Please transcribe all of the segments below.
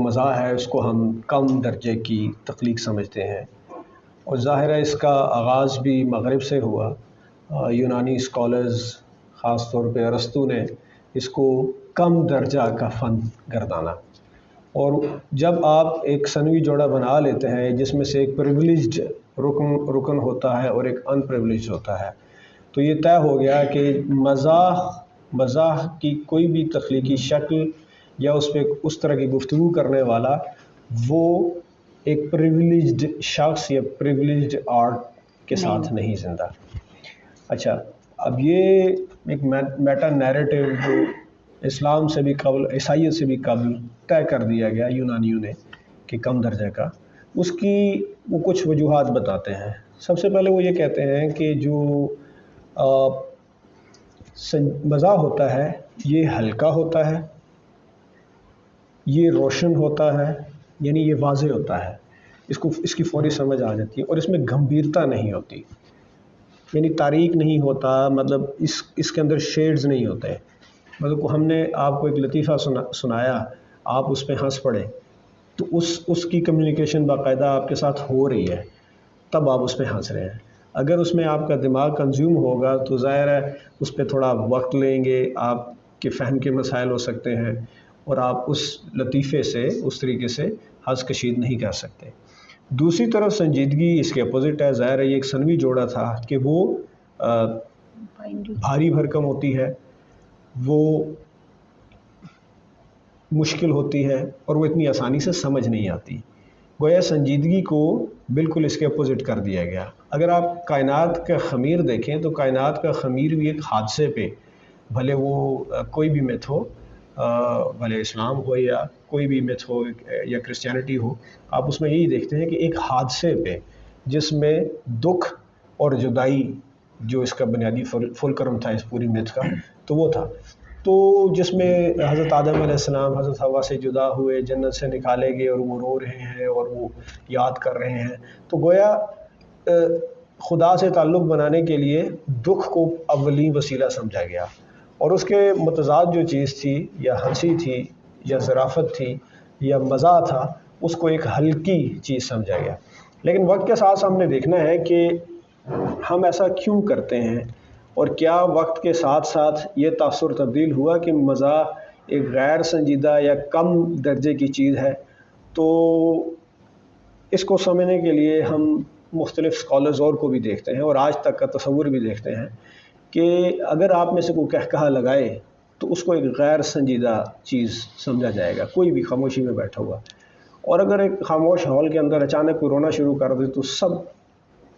مزاح ہے اس کو ہم کم درجے کی تخلیق سمجھتے ہیں، اور ظاہر ہے اس کا آغاز بھی مغرب سے ہوا۔ یونانی اسکالرز خاص طور پہ ارسطو نے اس کو کم درجہ کا فن گردانا، اور جب آپ ایک ثانوی جوڑا بنا لیتے ہیں جس میں سے ایک پریویلیجڈ رکن ہوتا ہے اور ایک ان پریویلیجڈ ہوتا ہے، تو یہ طے ہو گیا کہ مزاح کی کوئی بھی تخلیقی شکل یا اس پہ اس طرح کی گفتگو کرنے والا وہ ایک پریویلیجڈ شخص یا پریویلیجڈ آرٹ کے ساتھ نہیں زندہ۔ اچھا، اب یہ ایک میٹا نیریٹو جو اسلام سے بھی قبل، عیسائیت سے بھی قبل طے کر دیا گیا یونانیوں نے کہ کم درجے کا، اس کی وہ کچھ وجوہات بتاتے ہیں۔ سب سے پہلے وہ یہ کہتے ہیں کہ جو مزاح ہوتا ہے یہ ہلکا ہوتا ہے، یہ روشن ہوتا ہے، یعنی یہ واضح ہوتا ہے، اس کی فوری سمجھ آ جاتی ہے، اور اس میں گمبھیرتا نہیں ہوتی، یعنی تاریک نہیں ہوتا، مطلب اس کے اندر شیڈز نہیں ہوتے۔ مطلب ہم نے آپ کو ایک لطیفہ سنایا، آپ اس پہ ہنس پڑے، تو اس کی کمیونیکیشن باقاعدہ آپ کے ساتھ ہو رہی ہے، تب آپ اس پہ ہنس رہے ہیں۔ اگر اس میں آپ کا دماغ کنزیوم ہوگا تو ظاہر ہے اس پہ تھوڑا وقت لیں گے، آپ کے فہم کے مسائل ہو سکتے ہیں، اور آپ اس لطیفے سے اس طریقے سے ہنس کشید نہیں کر سکتے۔ دوسری طرف سنجیدگی اس کے اپوزٹ ہے۔ ظاہر ہے یہ ایک ثانوی جوڑا تھا کہ وہ بھاری بھرکم ہوتی ہے، وہ مشکل ہوتی ہے، اور وہ اتنی آسانی سے سمجھ نہیں آتی۔ گویا سنجیدگی کو بالکل اس کے اپوزٹ کر دیا گیا۔ اگر آپ کائنات کا خمیر دیکھیں تو کائنات کا خمیر بھی ایک حادثے پہ، بھلے وہ کوئی بھی میتھ ہو، بھلے اسلام ہو یا کوئی بھی میتھ ہو یا کرسچینٹی ہو، آپ اس میں یہی دیکھتے ہیں کہ ایک حادثے پہ جس میں دکھ اور جدائی جو اس کا بنیادی فلکرم تھا اس پوری میتھ کا، تو وہ تھا، تو جس میں حضرت آدم علیہ السلام حضرت حوا سے جدا ہوئے، جنت سے نکالے گئے، اور وہ رو رہے ہیں اور وہ یاد کر رہے ہیں۔ تو گویا خدا سے تعلق بنانے کے لیے دکھ کو اولین وسیلہ سمجھا گیا، اور اس کے متضاد جو چیز تھی، یا ہنسی تھی یا ظرافت تھی یا مزاح تھا، اس کو ایک ہلکی چیز سمجھا گیا۔ لیکن وقت کے ساتھ ہم نے دیکھنا ہے کہ ہم ایسا کیوں کرتے ہیں، اور کیا وقت کے ساتھ ساتھ یہ تاثر تبدیل ہوا کہ مزاح ایک غیر سنجیدہ یا کم درجے کی چیز ہے۔ تو اس کو سمجھنے کے لیے ہم مختلف اسکالرز اور کو بھی دیکھتے ہیں، اور آج تک کا تصور بھی دیکھتے ہیں کہ اگر آپ میں سے کوئی کہا لگائے تو اس کو ایک غیر سنجیدہ چیز سمجھا جائے گا، کوئی بھی خاموشی میں بیٹھا ہوا، اور اگر ایک خاموش ہال کے اندر اچانک کوئی رونا شروع کر دے تو سب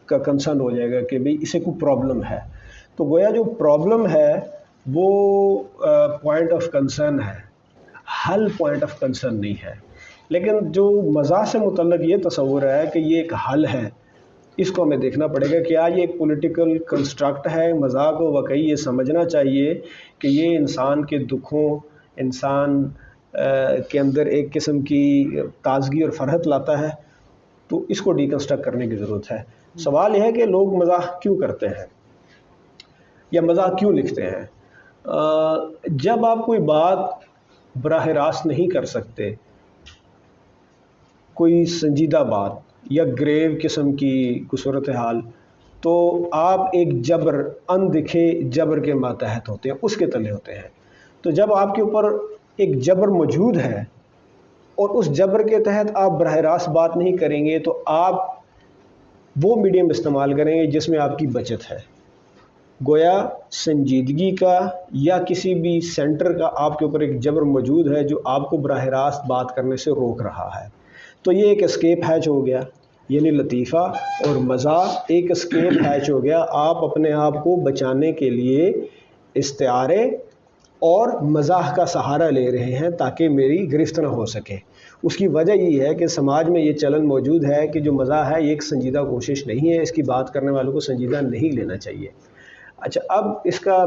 کا کنسرن ہو جائے گا کہ بھئی اسے کوئی پرابلم ہے۔ تو گویا جو پرابلم ہے وہ پوائنٹ آف کنسرن ہے، حل پوائنٹ آف کنسرن نہیں ہے۔ لیکن جو مزاح سے متعلق یہ تصور ہے کہ یہ ایک حل ہے، اس کو ہمیں دیکھنا پڑے گا کہ کیا یہ ایک پولیٹیکل کنسٹرکٹ ہے۔ مزاح کو واقعی یہ سمجھنا چاہیے کہ یہ انسان کے دکھوں، انسان کے اندر ایک قسم کی تازگی اور فرحت لاتا ہے، تو اس کو ڈیکنسٹرکٹ کرنے کی ضرورت ہے۔ سوال یہ ہے کہ لوگ مزاح کیوں کرتے ہیں یا مزاح کیوں لکھتے ہیں؟ جب آپ کوئی بات براہ راست نہیں کر سکتے، کوئی سنجیدہ بات یا گریو قسم کی کوئی صورتحال، تو آپ ایک جبر، اندکھے جبر کے ماتحت ہوتے ہیں، اس کے تلے ہوتے ہیں۔ تو جب آپ کے اوپر ایک جبر موجود ہے اور اس جبر کے تحت آپ براہ راست بات نہیں کریں گے، تو آپ وہ میڈیم استعمال کریں گے جس میں آپ کی بچت ہے۔ گویا سنجیدگی کا یا کسی بھی سینٹر کا آپ کے اوپر ایک جبر موجود ہے جو آپ کو براہ راست بات کرنے سے روک رہا ہے۔ تو یہ ایک اسکیپ ہیچ ہو گیا، یعنی لطیفہ اور مزاح ایک اسکیپ ہیچ ہو گیا۔ آپ اپنے آپ کو بچانے کے لیے استعارے اور مزاح کا سہارا لے رہے ہیں تاکہ میری گرفت نہ ہو سکے۔ اس کی وجہ یہ ہے کہ سماج میں یہ چلن موجود ہے کہ جو مزاح ہے یہ ایک سنجیدہ کوشش نہیں ہے، اس کی بات کرنے والوں کو سنجیدہ نہیں لینا چاہیے۔ اچھا، اب اس کا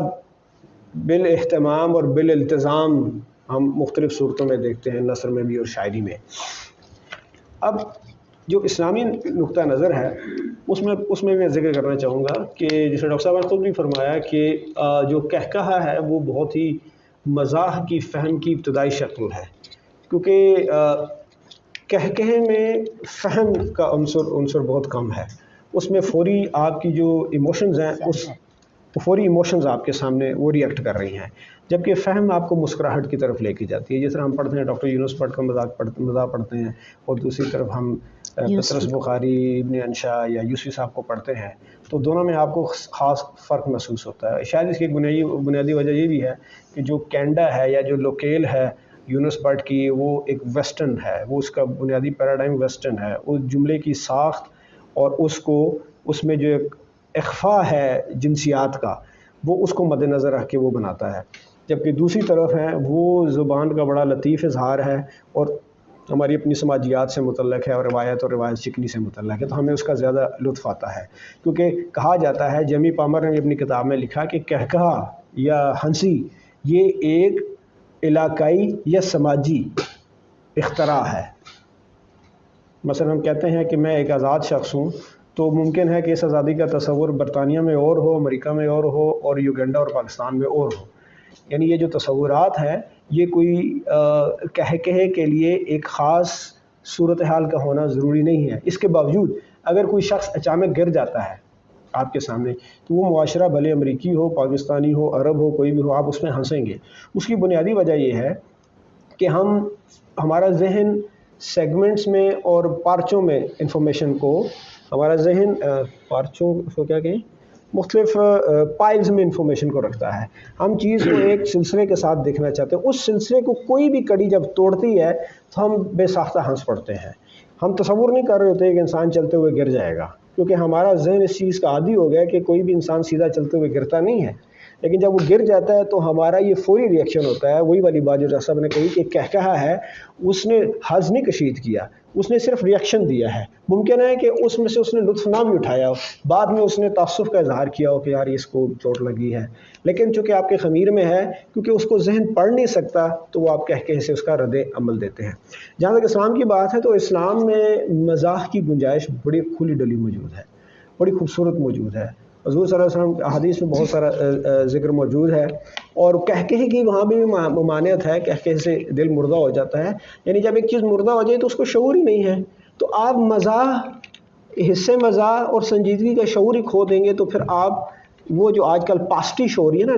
بالاہتمام اور بالالتزام ہم مختلف صورتوں میں دیکھتے ہیں، نثر میں بھی اور شاعری میں۔ اب جو اسلامی نقطہ نظر ہے اس میں میں ذکر کرنا چاہوں گا کہ جیسے ڈاکٹر صاحب نے خود بھی فرمایا کہ جو کہکہا ہے وہ بہت ہی مزاح کی فہم کی ابتدائی شکل ہے، کیونکہ کہکہے میں فہم کا عنصر بہت کم ہے، اس میں فوری آپ کی جو ایموشنز ہیں اس فوری ایموشنز آپ کے سامنے وہ ریئیکٹ کر رہی ہیں، جبکہ فہم آپ کو مسکراہٹ کی طرف لے کے جاتی ہے. جس طرح ہم پڑھتے ہیں ڈاکٹر یونس بٹ کا مذاق پڑھتے ہیں، اور دوسری طرف ہم پطرس بخاری، ابن انشا یا یوسفی صاحب کو پڑھتے ہیں، تو دونوں میں آپ کو خاص فرق محسوس ہوتا ہے. شاید اس کی ایک بنیادی وجہ یہ بھی ہے کہ جو کینڈا ہے یا جو لوکیل ہے یونس بٹ کی، وہ ایک ویسٹرن ہے، وہ اس کا بنیادی پیراڈائم ویسٹرن ہے. اس جملے کی ساخت اور اس میں جو ایک اخفا ہے جنسیات کا، وہ اس کو مد نظر رکھ کے وہ بناتا ہے. جبکہ دوسری طرف ہے وہ زبان کا بڑا لطیف اظہار ہے اور ہماری اپنی سماجیات سے متعلق ہے اور روایت شکنی سے متعلق ہے، تو ہمیں اس کا زیادہ لطف آتا ہے. کیونکہ کہا جاتا ہے، جیمی پامر نے بھی اپنی کتاب میں لکھا کہ کہکہا یا ہنسی یہ ایک علاقائی یا سماجی اختراع ہے. مثلا ہم کہتے ہیں کہ میں ایک آزاد شخص ہوں، تو ممکن ہے کہ اس آزادی کا تصور برطانیہ میں اور ہو، امریکہ میں اور ہو، اور یوگنڈا اور پاکستان میں اور ہو. یعنی یہ جو تصورات ہیں یہ کوئی کہے کے لیے ایک خاص صورتحال کا ہونا ضروری نہیں ہے. اس کے باوجود اگر کوئی شخص اچانک گر جاتا ہے آپ کے سامنے، تو وہ معاشرہ بھلے امریکی ہو، پاکستانی ہو، عرب ہو، کوئی بھی ہو، آپ اس میں ہنسیں گے. اس کی بنیادی وجہ یہ ہے کہ ہمارا ذہن سیگمنٹس میں اور پارچوں میں انفارمیشن کو، ہمارا ذہن پارچوں کو کیا کہیں، مختلف پائلز میں انفارمیشن کو رکھتا ہے. ہم چیز کو ایک سلسلے کے ساتھ دیکھنا چاہتے ہیں، اس سلسلے کو کوئی بھی کڑی جب توڑتی ہے تو ہم بے ساختہ ہنس پڑتے ہیں. ہم تصور نہیں کر رہے ہوتے کہ انسان چلتے ہوئے گر جائے گا، کیونکہ ہمارا ذہن اس چیز کا عادی ہو گیا کہ کوئی بھی انسان سیدھا چلتے ہوئے گرتا نہیں ہے. لیکن جب وہ گر جاتا ہے تو ہمارا یہ فوری ریئیکشن ہوتا ہے. وہی والی بات جو ڈاکٹر صاحب نے کہی کہ کہکہا ہے، اس نے حظ نہیں کشید کیا، اس نے صرف ریئیکشن دیا ہے. ممکن ہے کہ اس میں سے اس نے لطف نہ بھی اٹھایا ہو، بعد میں اس نے تعصب کا اظہار کیا ہو کہ یار اس کو چوٹ لگی ہے، لیکن چونکہ آپ کے خمیر میں ہے، کیونکہ اس کو ذہن پڑھ نہیں سکتا، تو وہ آپ کہہ سے اس کا رد عمل دیتے ہیں. جہاں تک اسلام کی بات ہے تو اسلام میں مزاح کی گنجائش بڑی کھلی ڈلی موجود ہے، بڑی خوبصورت موجود ہے. حضور صلی اللہ علیہ وسلم احادیث میں بہت سارا ذکر موجود ہے، اور کہکہے کی وہاں بھی ممانعت ہے. کہکہے سے دل مردہ ہو جاتا ہے، یعنی جب ایک چیز مردہ ہو جائے تو اس کو شعور ہی نہیں ہے. تو آپ حصے مزاح اور سنجیدگی کا شعور ہی کھو دیں گے، تو پھر آپ وہ جو آج کل پاسٹش ہو رہی ہے نا،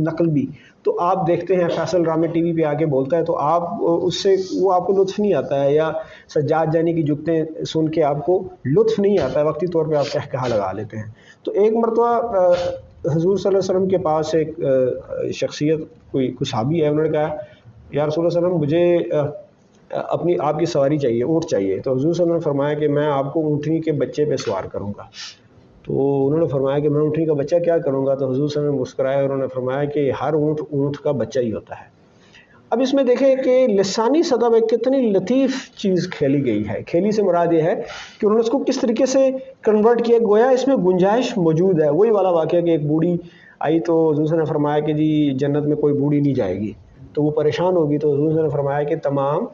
نقل بھی، تو آپ دیکھتے ہیں فیصل رامے ٹی وی پہ آ کے بولتا ہے تو آپ اس سے وہ آپ کو لطف نہیں آتا ہے، یا سجاد جانی کی جگتیں سن کے آپ کو لطف نہیں آتا ہے، وقتی طور پہ آپ کہکہا لگا لیتے ہیں. تو ایک مرتبہ حضور صلی اللہ علیہ وسلم کے پاس ایک شخصیت کوئی صحابی ہے، انہوں نے کہا یا رسول اللہ صلی اللہ علیہ وسلم مجھے آپ کی سواری چاہیے، اونٹ چاہیے. تو حضور صلی اللہ علیہ وسلم نے فرمایا کہ میں آپ کو اونٹنی کے بچے پہ سوار کروں گا. تو انہوں نے فرمایا کہ میں اونٹنی کا بچہ کیا کروں گا؟ تو حضور صلی اللہ علیہ وسلم نے مسکرایا اور انہوں نے فرمایا کہ ہر اونٹ کا بچہ ہی ہوتا ہے. اب اس میں دیکھیں کہ لسانی سطح پہ کتنی لطیف چیز کھیلی گئی ہے. کھیلی سے مراد یہ ہے کہ انہوں نے اس کو کس طریقے سے کنورٹ کیا، گویا اس میں گنجائش موجود ہے. وہی والا واقعہ کہ ایک بوڑھی آئی تو حضور صلی اللہ علیہ وسلم نے فرمایا کہ جی جنت میں کوئی بوڑھی نہیں جائے گی، تو وہ پریشان ہوگی. تو حضور صلی اللہ علیہ وسلم نے فرمایا کہ تمام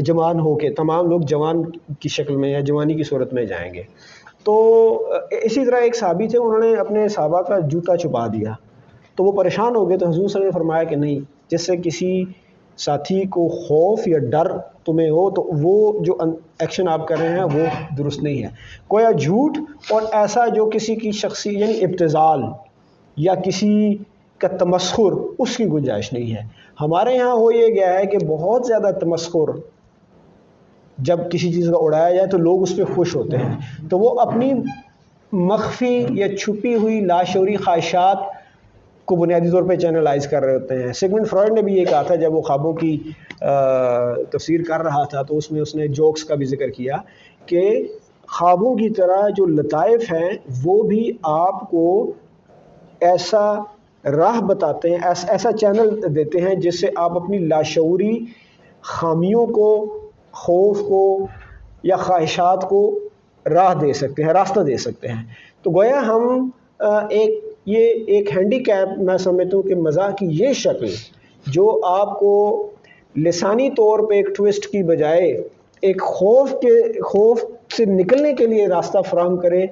جوان ہو کے تمام لوگ جوان کی شکل میں یا جوانی کی صورت میں جائیں گے. تو اسی طرح ایک صحابی تھے، انہوں نے اپنے صحابہ کا جوتا چھپا دیا، تو وہ پریشان ہو گئے. تو حضور صلی اللہ علیہ وسلم نے فرمایا کہ نہیں، جس سے کسی ساتھی کو خوف یا ڈر تمہیں ہو تو وہ جو ایکشن آپ کر رہے ہیں وہ درست نہیں ہے. کوئی جھوٹ اور ایسا جو کسی کی شخصی یعنی ابتذال یا کسی کا تمسخر، اس کی گنجائش نہیں ہے. ہمارے یہاں ہو یہ گیا ہے کہ بہت زیادہ تمسخر جب کسی چیز کا اڑایا جائے تو لوگ اس پہ خوش ہوتے ہیں، تو وہ اپنی مخفی یا چھپی ہوئی لاشعوری خواہشات کو بنیادی طور پہ چینلائز کر رہے ہوتے ہیں. سیگمنڈ فرائڈ نے بھی یہ کہا تھا جب وہ خوابوں کی تفسیر کر رہا تھا، تو اس میں اس نے جوکس کا بھی ذکر کیا کہ خوابوں کی طرح جو لطائف ہیں وہ بھی آپ کو ایسا راہ بتاتے ہیں، ایسا چینل دیتے ہیں جس سے آپ اپنی لاشعوری خامیوں کو، خوف کو یا خواہشات کو راہ دے سکتے ہیں، راستہ دے سکتے ہیں. تو گویا ہم ایک ہینڈی کیپ میں سمجھتا ہوں کہ مزاح کی یہ شکل جو آپ کو لسانی طور پہ ایک ٹوسٹ کی بجائے ایک خوف سے نکلنے کے لیے راستہ فراہم کرے،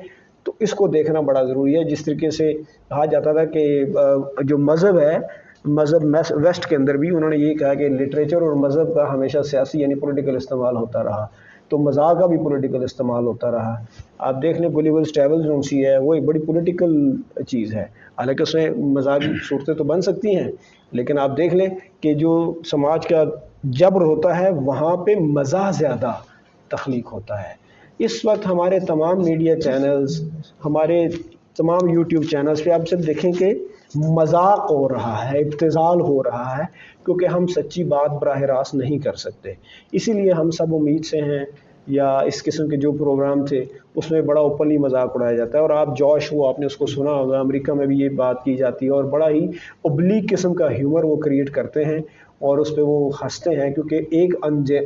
تو اس کو دیکھنا بڑا ضروری ہے. جس طریقے سے کہا جاتا تھا کہ جو مذہب ہے مذہب ویسٹ کے اندر بھی انہوں نے یہ کہا کہ لٹریچر اور مذہب کا ہمیشہ سیاسی یعنی پولیٹیکل استعمال ہوتا رہا، تو مزاح کا بھی پولیٹیکل استعمال ہوتا رہا۔ آپ دیکھ لیں گلیورز ٹریول جو سی ہے وہ ایک بڑی پولیٹیکل چیز ہے، حالانکہ اس میں مزاحی صورتیں تو بن سکتی ہیں، لیکن آپ دیکھ لیں کہ جو سماج کا جبر ہوتا ہے وہاں پہ مزاح زیادہ تخلیق ہوتا ہے۔ اس وقت ہمارے تمام میڈیا چینلز، ہمارے تمام یوٹیوب چینلز پہ آپ صرف دیکھیں کہ مذاق ہو رہا ہے، ابتذال ہو رہا ہے، کیونکہ ہم سچی بات براہ راست نہیں کر سکتے۔ اسی لیے ہم سب امید سے ہیں، یا اس قسم کے جو پروگرام تھے اس میں بڑا اوپنلی مذاق اڑایا جاتا ہے، اور آپ جوش وہ آپ نے اس کو سنا ہوگا، امریکہ میں بھی یہ بات کی جاتی ہے، اور بڑا ہی اوبلیک قسم کا ہیومر وہ کریٹ کرتے ہیں اور اس پہ وہ ہنستے ہیں، کیونکہ ایک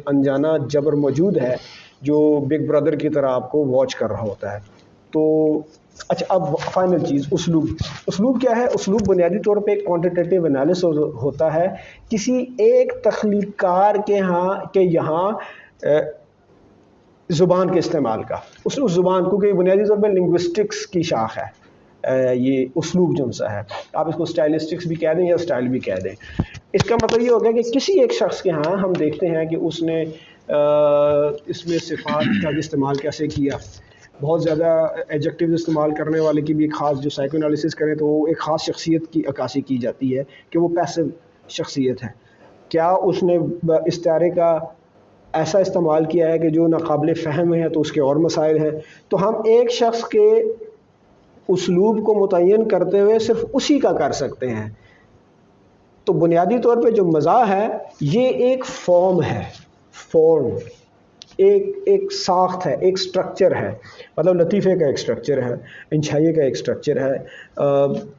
انجانہ جبر موجود ہے جو بگ برادر کی طرح آپ کو واچ کر رہا ہوتا ہے۔ تو اچھا، اب فائنل چیز اسلوب کیا ہے؟ اسلوب بنیادی طور پہ ایک کوانٹیٹیو انالیسس ہوتا ہے کسی ایک تخلیق کار کے یہاں زبان کے استعمال کا۔ اس زبان، کیونکہ بنیادی طور پہ لنگوسٹکس کی شاخ ہے یہ اسلوب جو سا ہے، آپ اس کو اسٹائلسٹکس بھی کہہ دیں یا اسٹائل بھی کہہ دیں۔ اس کا مطلب یہ ہو گیا کہ کسی ایک شخص کے ہاں ہم دیکھتے ہیں کہ اس نے اس میں صفات کا استعمال کیسے کیا، بہت زیادہ ایڈجیکٹیو استعمال کرنے والے کی بھی ایک خاص، جو سائیکو انالیسس کریں تو وہ ایک خاص شخصیت کی عکاسی کی جاتی ہے کہ وہ پیسو شخصیت ہے۔ کیا اس نے استعارے کا ایسا استعمال کیا ہے کہ جو ناقابل فہم ہے، تو اس کے اور مسائل ہیں۔ تو ہم ایک شخص کے اسلوب کو متعین کرتے ہوئے صرف اسی کا کر سکتے ہیں۔ تو بنیادی طور پہ جو مزاح ہے یہ ایک فارم ہے، ایک ساخت ہے، ایک سٹرکچر ہے، مطلب لطیفے کا ایک سٹرکچر ہے، انشائیے کا ایک سٹرکچر ہے،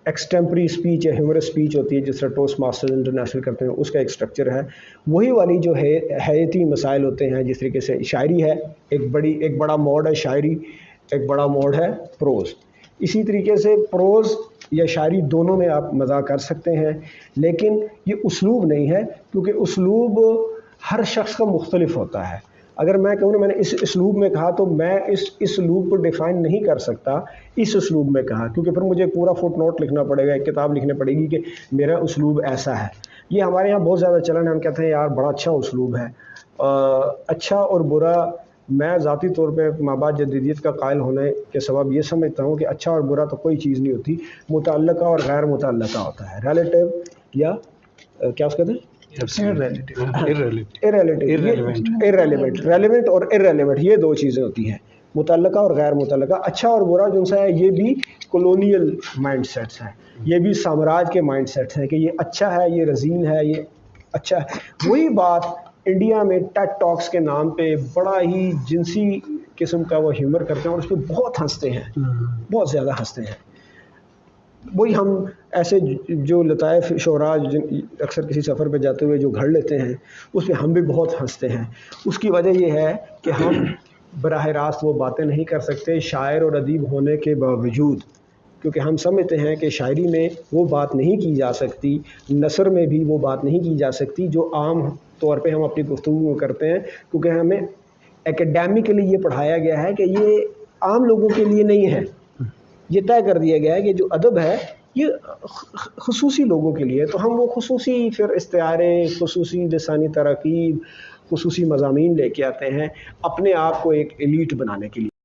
ایکسٹمپری سپیچ ہے، ہیومرس سپیچ ہوتی ہے جس طرح ٹوسٹ ماسٹر انٹرنیشنل کرتے ہیں، اس کا ایک سٹرکچر ہے۔ وہی والی جو ہے حیاتی مسائل ہوتے ہیں، جس طریقے سے شاعری ہے، ایک بڑا موڈ ہے شاعری، ایک بڑا موڈ ہے پروز۔ اسی طریقے سے پروز یا شاعری دونوں میں آپ مزاح کر سکتے ہیں، لیکن یہ اسلوب نہیں ہے، کیونکہ اسلوب ہر شخص کا مختلف ہوتا ہے۔ اگر میں کہوں نا میں نے اس اسلوب میں کہا، تو میں اس اسلوب کو ڈیفائن نہیں کر سکتا اس اسلوب میں کہا، کیونکہ پھر مجھے پورا فٹ نوٹ لکھنا پڑے گا، ایک کتاب لکھنی پڑے گی کہ میرا اسلوب ایسا ہے۔ یہ ہمارے یہاں بہت زیادہ چلن ہے، ہم کہتے ہیں یار بڑا اچھا اسلوب ہے۔ اچھا اور برا، میں ذاتی طور پہ مابعد جدیدیت کا قائل ہونے کے سبب یہ سمجھتا ہوں کہ اچھا اور برا تو کوئی چیز نہیں ہوتی، متعلقہ اور غیر متعلقہ ہوتا ہے، ریلیٹیو یا کیا اس کہتے ہیں، ریلیونٹ اور ارریلیونٹ، یہ دو چیزیں ہوتی ہیں، متعلقہ اور غیر متعلقہ۔ اچھا اور برا جو سا ہے یہ بھی کولونیل مائنڈ سیٹس ہیں، یہ بھی سامراج کے مائنڈ سیٹس ہیں کہ یہ اچھا ہے، یہ رزین ہے، یہ اچھا ہے۔ وہی بات انڈیا میں ٹیڈ ٹاکس کے نام پہ بڑا ہی جنسی قسم کا وہ ہیومر کرتے ہیں اور اس پہ بہت ہنستے ہیں، بہت زیادہ ہنستے ہیں۔ وہی ہم ایسے جو لطائف شعراء اکثر کسی سفر پہ جاتے ہوئے جو گھڑ لیتے ہیں، اس پہ ہم بھی بہت ہنستے ہیں۔ اس کی وجہ یہ ہے کہ ہم براہ راست وہ باتیں نہیں کر سکتے شاعر اور ادیب ہونے کے باوجود، کیونکہ ہم سمجھتے ہیں کہ شاعری میں وہ بات نہیں کی جا سکتی، نثر میں بھی وہ بات نہیں کی جا سکتی جو عام طور پہ ہم اپنی گفتگو میں کرتے ہیں، کیونکہ ہمیں ایکیڈیمکلی یہ پڑھایا گیا ہے کہ یہ عام لوگوں کے لیے نہیں ہے۔ یہ طے کر دیا گیا ہے کہ جو ادب ہے یہ خصوصی لوگوں کے لیے، تو ہم وہ خصوصی پھر استعارے، خصوصی لسانی تراکیب، خصوصی مضامین لے کے آتے ہیں اپنے آپ کو ایک ایلیٹ بنانے کے لیے۔